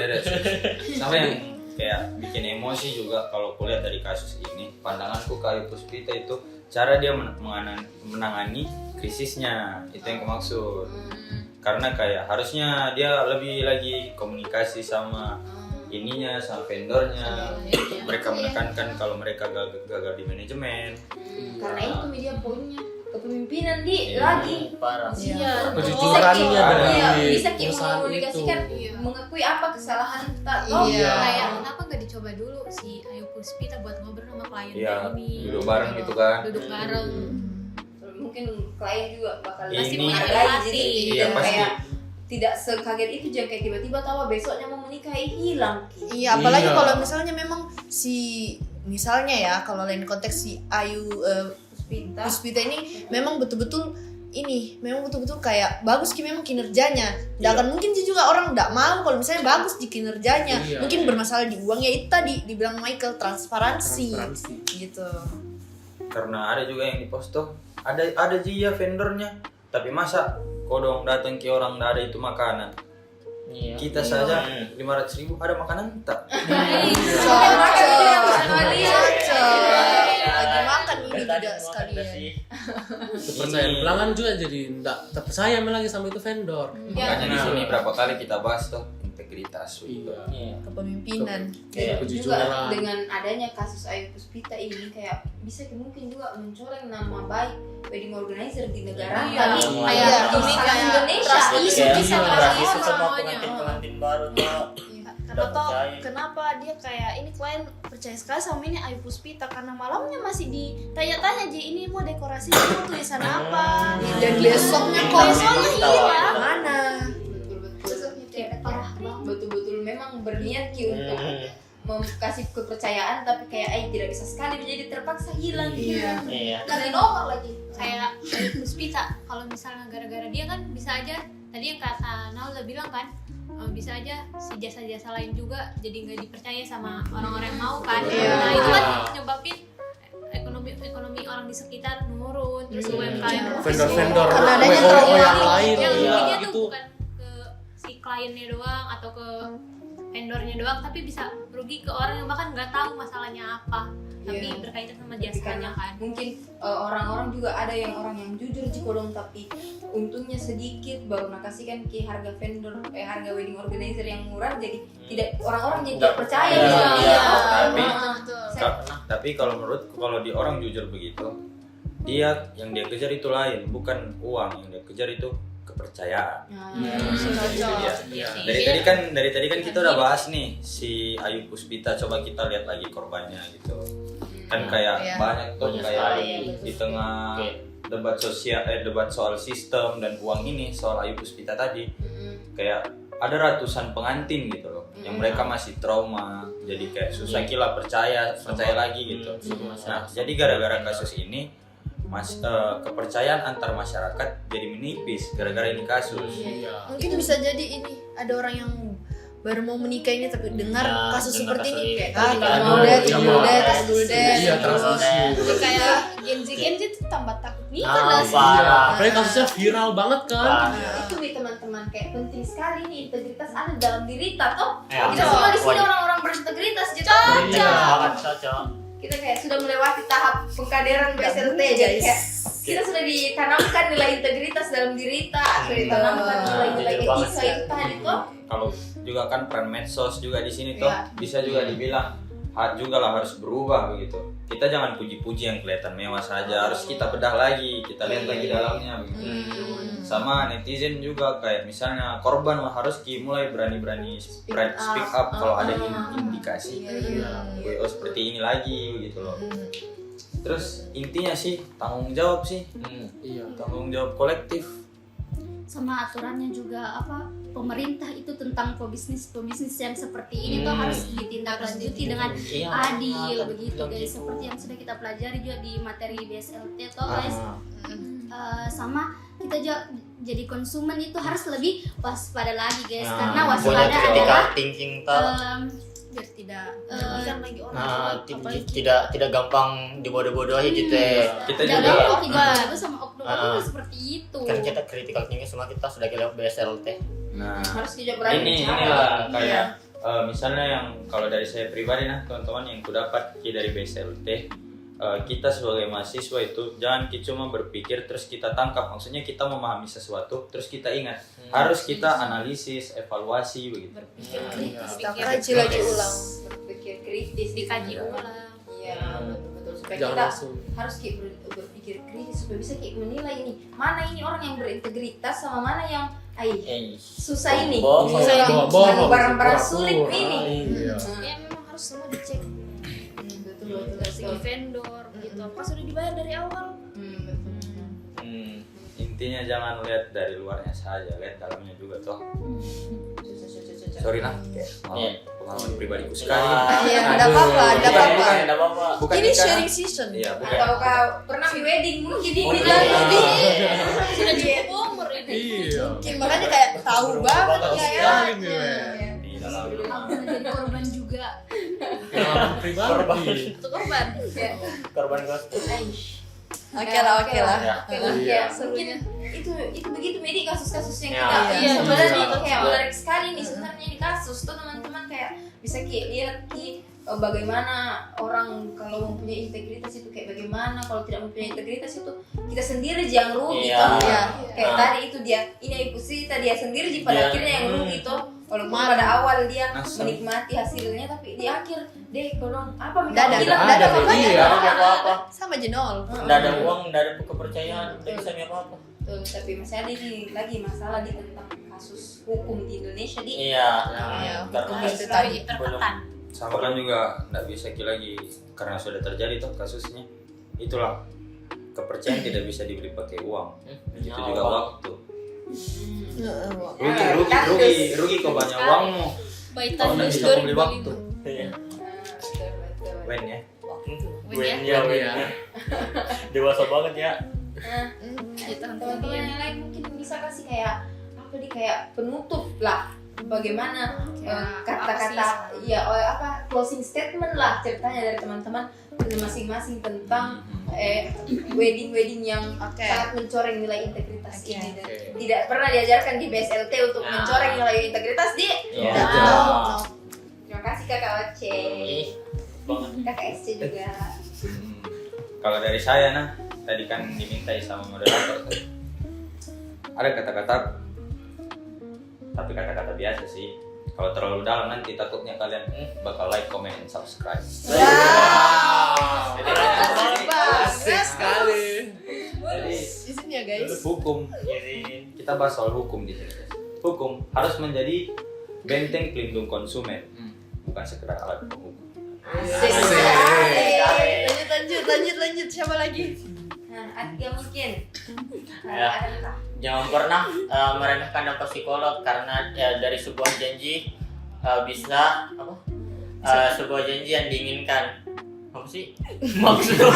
Sama yang kayak bikin emosi juga kalau kulihat dari kasus ini. Pandanganku ke Ayu Puspita itu cara dia menangani krisisnya, itu yang aku maksud. Karena kayak harusnya dia lebih lagi komunikasi sama ininya, sama vendornya. Mereka menekankan kalau mereka gagal di manajemen. Karena itu media poinnya. kepemimpinan di Iya. lagi. Parah. Iya. Kejujurannya dari bisa kita perusahaan mengkomunikasikan, itu. mengakui apa kesalahan kita. Iya. Kayak kenapa nggak dicoba dulu si Ayu Puspita buat ngobrol sama klien Iya, ini? duduk bareng gitu kan. Duduk bareng. Mungkin klien juga bakal Pasti lebih punya menghargai, empati. jadi Iya, dan pasti. kayak tidak sekaget itu, jangan kayak tiba-tiba tahu besoknya mau menikah hilang. Iya, apalagi Iya. kalau misalnya memang misalnya ya, kalau lain konteks si Ayu Puspita. Puspita ini memang betul-betul kayak bagus memang kinerjanya. Nggak akan mungkin sih juga orang nggak mau kalau misalnya bagus di kinerjanya. Iya. Mungkin bermasalah di uangnya, itu tadi dibilang Michael, transparansi. Gitu. Karena ada juga yang di post tuh, ada ya vendornya, tapi masa kodong datang ke orang nggak ada itu makanan. Iya. Kita saja 500.000 ada makanan tak? Lagi makan ini Tadi tidak mau sekalian. ada sih. Kepercayaan pelanggan juga jadi nggak terpercaya lagi sama itu vendor. Makanya di sini berapa kali kita bahas tuh integritas. Iya. Iya. Kepemimpinan. Iya. Juga Kejujuran. dengan adanya kasus Ayu Puspita ini kayak bisa mungkin juga mencoreng nama baik wedding organizer di negara Iya. tadi. Iya. Di Kayak Indonesia. trust Jadi isu kayak bisa trust kasih isu sama semuanya. pengantin baru tuh. Karena Nggak toh percaya. kenapa dia kayak ini klien percaya sekali sama ini Ayu Puspita karena malamnya masih ditanya-tanya Ji ini mau dekorasi mau tulisan apa Dan besoknya kok besoknya hilang. mana? Betul-betul Kayak parah banget. betul-betul memang berniat Ki untuk kasih kepercayaan, tapi kayak tidak bisa sekali menjadi terpaksa hilang. Iya. Iya. Ganti nomor lagi. Kayak Ayu Puspita, kalau misalnya gara-gara dia kan bisa aja tadi yang kata Naula bilang kan, bisa aja si jasa-jasa lain juga jadi nggak dipercaya sama orang-orang yang mau kan. Iya. Nah itu kan nyebabin ekonomi orang di sekitar menurun, terus UMKM Vendor-vendor Karena adanya WO trauma yang lain yang ya, ruginya tuh gitu. bukan ke si kliennya doang atau ke vendornya doang, tapi bisa merugi ke orang yang bahkan nggak tahu masalahnya apa, tapi Iya. berkaitan sama Tapi jasanya kan. mungkin orang-orang juga ada yang orang yang jujur jika dong, tapi untungnya sedikit baru nakasihkan ke harga vendor harga wedding organizer yang murah, jadi tidak orang-orang jadi tidak percaya. Iya, Iya. iya. Tapi kalau menurutku kalau di orang jujur begitu, dia yang dia kejar itu lain, bukan uang, yang dia kejar itu kepercayaan. Itu dia. Dari tadi kan kita udah bahas nih si Ayu Puspita, coba kita lihat lagi korbannya gitu. Kan kayak banyak tuh Banyak kayak sekali. di tengah Oke. debat soal sistem dan uang ini, soal Ayu Puspita tadi, kayak ada ratusan pengantin gitu loh, yang mereka masih trauma, jadi kayak susah kila percaya lagi gitu. Nah, jadi gara-gara kasus ini kepercayaan antar masyarakat jadi menipis gara-gara ini kasus. Mungkin bisa jadi ini ada orang yang baru mau menikah ini tapi dengar Ya, kasus dengar seperti kasus ini ini. kayak Iya, mau deh, iya, dulu deh, iya. dulu deh. Iya, trust issue. Jadi kayak Gen Z tuh tambah takut nikah lah sih. Parah. Apalagi kasusnya viral banget kan. Itu nih teman-teman, kayak penting sekali nih integritas ada dalam diri kita toh. Ya, Kita semua di sini wajib. orang-orang berintegritas gitu. Cocok. Kita kayak sudah melewati tahap pengkaderan BSLT, Guys. jadi kayak kita sudah ditanamkan nilai integritas dalam diri kita, sudah ditanamkan nilai-nilai Jujur banget etika sih. itu tadi toh. Kalau juga kan peran medsos juga di sini tuh Iya. bisa juga dibilang juga lah harus berubah begitu. Kita jangan puji-puji yang kelihatan mewah saja, harus kita bedah lagi, kita lihat lagi dalamnya begitu. Sama netizen juga kayak misalnya korban harus mulai berani-berani speak up kalau ada indikasi WO seperti ini lagi begitu loh. Terus intinya sih tanggung jawab sih, Iya. tanggung jawab kolektif. Sama aturannya juga apa pemerintah itu tentang pebisnis yang seperti ini tuh harus ditindaklanjuti dengan Iya. adil begitu guys, seperti yang sudah kita pelajari juga di materi BSLT toh guys. Sama kita juga jadi konsumen itu harus lebih waspada lagi guys, karena punya waspada critical adalah thinking tuh. Biar tidak Eh, merugikan lagi orang. Nah, tidak gampang dibodoh-bodohi gitu ya. Kita jangan juga kok juga sama oknum-oknum seperti itu. Kan kita critical thinking semua kita sudah lewat BSLT. nah Harus juga berani inilah kayak misalnya yang kalau dari saya pribadi nah teman-teman yang ku dapat dari BSLT, kita sebagai mahasiswa itu jangan cuma berpikir terus kita tangkap, maksudnya kita memahami sesuatu terus kita ingat, harus kita analisis, evaluasi begitu. berpikir kritis, Kita kaji lagi ulang. berpikir kritis, Dikaji ulang. Iya, betul-betul supaya Jangan kita langsung. harus kayak berpikir kritis supaya bisa kayak menilai ini mana ini orang yang berintegritas sama mana yang susah ini, Bohong. susah ini, Bohong. barang-barang sulit Pura-pura. ini. Iya. Ya memang harus semua dicek Betul. dari segi vendor gitu. Apakah sudah dibayar dari awal? Intinya jangan lihat dari luarnya saja, lihat dalamnya juga toh. Sorry nah, pengalaman pribadiku sekali. Iya, enggak apa-apa, enggak apa-apa. Enggak apa-apa. Bukan Ini nikah. sharing season. Iya, bukan. Atau kau pernah di wedding mungkin di Oh, bilang iya. Sudah cukup umur ini. Iya. Mungkin makanya kayak tahu banget Tahu ya. sekali nih, Weh. Tidak Aku pernah jadi korban juga. Pengalaman pribadi. Itu korban. Korban ghosting. Oke lah. Iya. Mungkin itu begitu Medi kasus-kasus yang Ya. kita Iya, sebenarnya iya. itu kayak menarik sekali nih sebenarnya di kasus tuh teman-teman kayak bisa kayak lihat bagaimana orang kalau mempunyai integritas itu kayak bagaimana, kalau tidak mempunyai integritas itu kita sendiri yang rugi Iya. toh. Iya. Kayak Nah. tadi itu dia ini Ibu Sita dia sendiri pada Iya. akhirnya yang rugi toh. Walaupun Malah. pada awal dia Asal. menikmati hasilnya tapi di akhir deh kalau apa Nggak ada, bilang nggak ada apa-apa apa-apa. Iya. Enggak ada apa-apa. Sama aja nol. Enggak ada uang, enggak ada kepercayaan, enggak bisa apa-apa. Tuh, tapi masih ada ini lagi masalah di tentang kasus hukum di Indonesia di Iya. Iya. Karena Itu tadi. Tertekan. sama kan juga nggak bisa lagi karena sudah terjadi toh kasusnya. Itulah kepercayaan tidak bisa dibeli pakai uang. Begitu Ya, juga uang. waktu. Heeh. Rugi kok banyak uangmu. By Kalau time nggak news bisa membeli waktu. 2025. Iya. Wen ya. Wen ya, wen ya. Dewasa banget ya. Ya, teman-teman yang lain mungkin bisa kasih kayak apa nih kayak penutup lah bagaimana kata-kata ya apa closing statement lah ceritanya dari teman-teman masing-masing tentang wedding yang Oke. sangat mencoreng nilai integritas Oke. ini dan Oke. tidak pernah diajarkan di BSLT untuk Nah. mencoreng nilai integritas di. Iya. Terima kasih Kakak Oce, Ih, banget. Kakak SC juga. Kalau dari saya nah, tadi kan dimintai sama moderator tuh. Ada kata-kata, tapi kata-kata biasa sih. Kalau terlalu dalam nanti takutnya kalian bakal like, comment, and subscribe. Jadi, Asik sekali. jadi Izin ya guys. hukum, Jadi kita bahas soal hukum di sini. Hukum harus menjadi benteng pelindung konsumen, bukan sekedar alat penghukum. Asik. Lanjut. Siapa lagi? Nah, Atia mungkin. Ya. Ada entah. jangan pernah meremehkan dampak psikolog karena ya, dari sebuah janji bisa apa? Sebuah janji yang diinginkan. Apa sih? Maksudnya?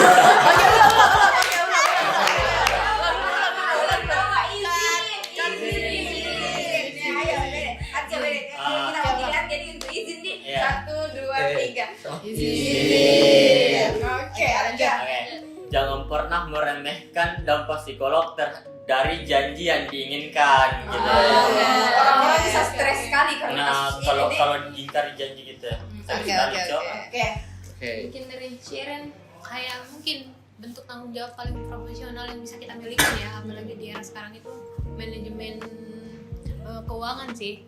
Iya. 1, 2, 3. Izin. Oke, lanjut. Oke. Jangan pernah meremehkan dampak psikolog dari janji yang diinginkan gitu. Orang-orang bisa stres sekali karena Nah, kasus kalau ini. kalau diingkari janji gitu ya. Sakit sekali, Cok. Oke. Oke. Mungkin dari Sharon. Kayak mungkin bentuk tanggung jawab paling profesional yang bisa kita miliki ya, apalagi di era sekarang itu manajemen keuangan sih.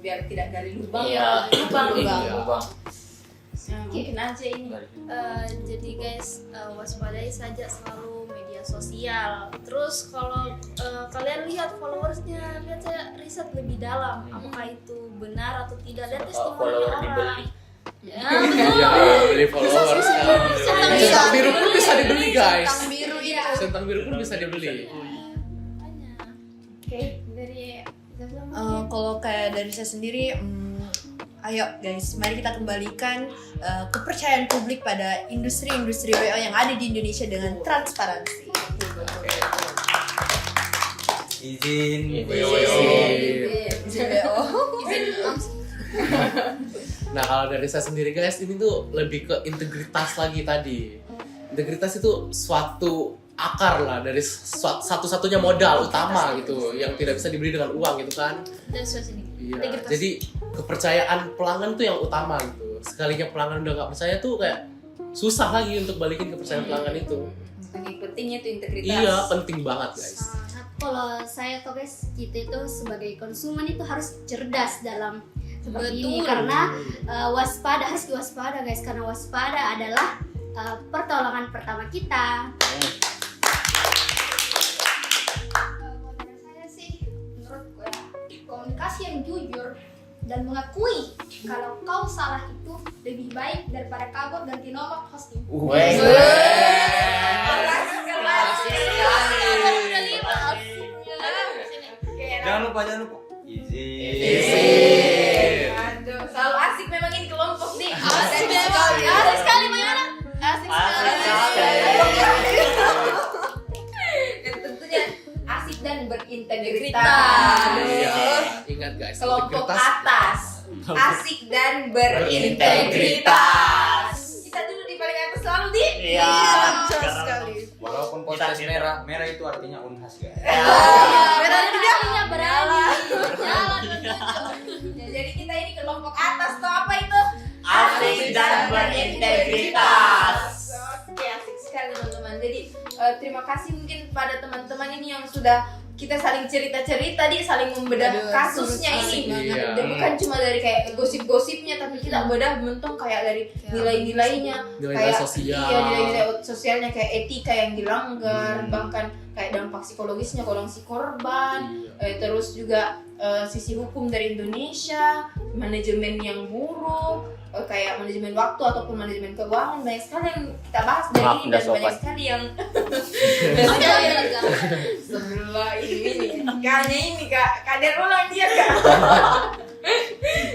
Biar tidak dari lubang. Iya. Lubang. Lubang. Mungkin aja ini. Jadi guys, waspadai saja selalu media sosial. Terus kalau kalian lihat followersnya, lihat saya riset lebih dalam apakah itu benar atau tidak, dan testimoni Follower orang. dibeli. Ya, betul. Iya, beli followers kan. Centang biru pun bisa dibeli guys. Centang biru ya. Centang biru pun bisa dibeli. Oke, dari Kalau kayak dari saya sendiri, ayo guys, mari kita kembalikan kepercayaan publik pada industri-industri WO yang ada di Indonesia dengan transparansi. Izin. Izin WO. Nah kalau dari saya sendiri guys, ini tuh lebih ke integritas lagi tadi. Integritas itu suatu akar lah dari satu-satunya modal utama gitu, yang tidak bisa dibeli dengan uang gitu kan. Dan sini. Iya. Jadi kepercayaan pelanggan tuh yang utama gitu. Sekalinya pelanggan udah nggak percaya tuh kayak susah lagi untuk balikin kepercayaan pelanggan itu. Saking pentingnya tuh integritas. Iya, penting banget guys. Kalau saya tuh guys, kita itu sebagai konsumen itu harus cerdas dalam seperti ini, karena waspada, harus diwaspada guys, karena waspada adalah pertolongan pertama kita. Kalau dari saya sih, menurutku ya, komunikasi yang jujur dan mengakui kalau kau salah itu lebih baik daripada kabur ganti nomor hosting. Jangan lupa izin. Aduh, selalu asik memang ini kelompok nih. Asik sekali. sekali. Asik sekali Mayana. Asik sekali. Dan tentunya asik dan berintegritas. Iya. Ingat guys, Kelompok integritas. atas, asik dan berintegritas. Kita dulu di paling atas selalu di. Iya. Lancar sekali. Walaupun podcast merah itu artinya Unhas guys. Merah juga. Artinya berani. Jalan Ya, jadi kita ini kelompok atas tuh apa itu? Asik dan berintegritas. Oke, asik sekali teman-teman. Jadi terima kasih mungkin pada teman-teman ini yang sudah kita saling cerita-cerita, saling membedah Aduh, kasusnya asik ini. banget. Dan bukan cuma dari kayak gosip-gosipnya, tapi kita bedah bentuk kayak dari nilai-nilainya, Nilai-nilai kayak sosial. iya, nilai-nilai sosialnya kayak etika yang dilanggar, bahkan kayak dampak psikologisnya kalau si korban, terus juga sisi hukum dari Indonesia, manajemen yang buruk, kayak manajemen waktu ataupun manajemen keuangan, banyak sekali yang kita bahas dari Maaf, ini udah dan banyak sopan. sekali yang sebelah ini kayaknya ini kak kader ulang dia kak.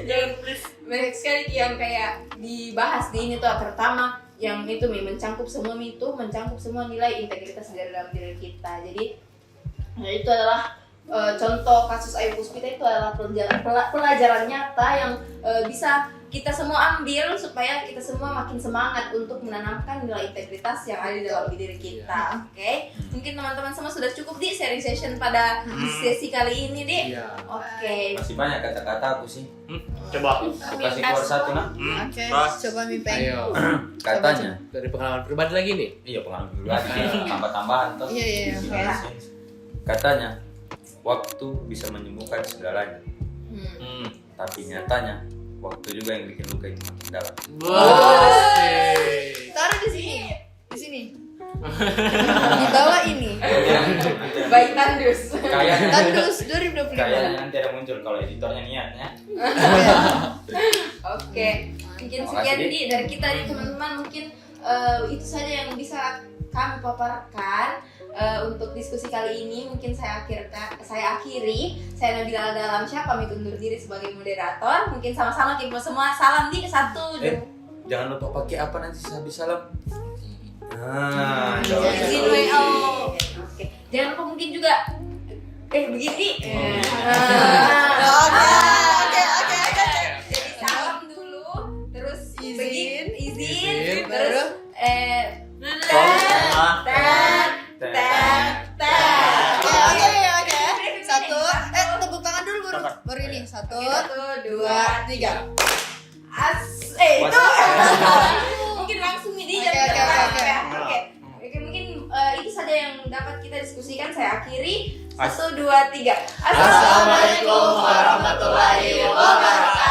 Jangan please, banyak sekali yang kayak dibahas di ini tuh, terutama yang itu mencangkup semua nilai integritas dari dalam diri kita. Jadi itu adalah contoh kasus Ayu Puspita, itu adalah pelajaran nyata yang bisa kita semua ambil supaya kita semua makin semangat untuk menanamkan nilai integritas yang ada di dalam diri kita. Oke, mungkin teman-teman semua sudah cukup di sharing session pada sesi kali ini, Dik. Iya. Oke. Masih banyak kata-kata aku sih. Coba. Aku kasih keluar satu nah. Oke, Terus. coba Mipeng. Ayo. Katanya. Dari pengalaman pribadi lagi nih. Iya pengalaman pribadi. Tambah-tambahan toh. Iya. Katanya waktu bisa menyembuhkan segalanya. Tapi nyatanya waktu juga yang bikin luka itu makin dalam. Taruh di sini. Di sini. Di bawah ini. Baik Tandus. Kayaknya Tandus 2025. nanti ada muncul kalau editornya niatnya. Oke, mungkin Terima sekian kasih, Di dari kita nih teman-teman, mungkin itu saja yang bisa kami paparkan untuk diskusi kali ini. Mungkin saya akhiri. Saya Nabila Aldalamsyah pamit undur diri sebagai moderator. Mungkin sama-sama kita semua salam di 1, 2. Jangan lupa pakai apa nanti habis salam. Izin WO. Oke. Jangan lupa mungkin juga begini. Oke. Jadi salam dulu, terus Izin. izin, Baru. terus Oke. Satu. Tepuk tangan dulu baru ini. 1, 2, 3. Itu mungkin langsung ini Oke, mungkin itu saja yang dapat kita diskusikan. Saya akhiri. 1, 2, 3. Assalamualaikum warahmatullahi wabarakatuh.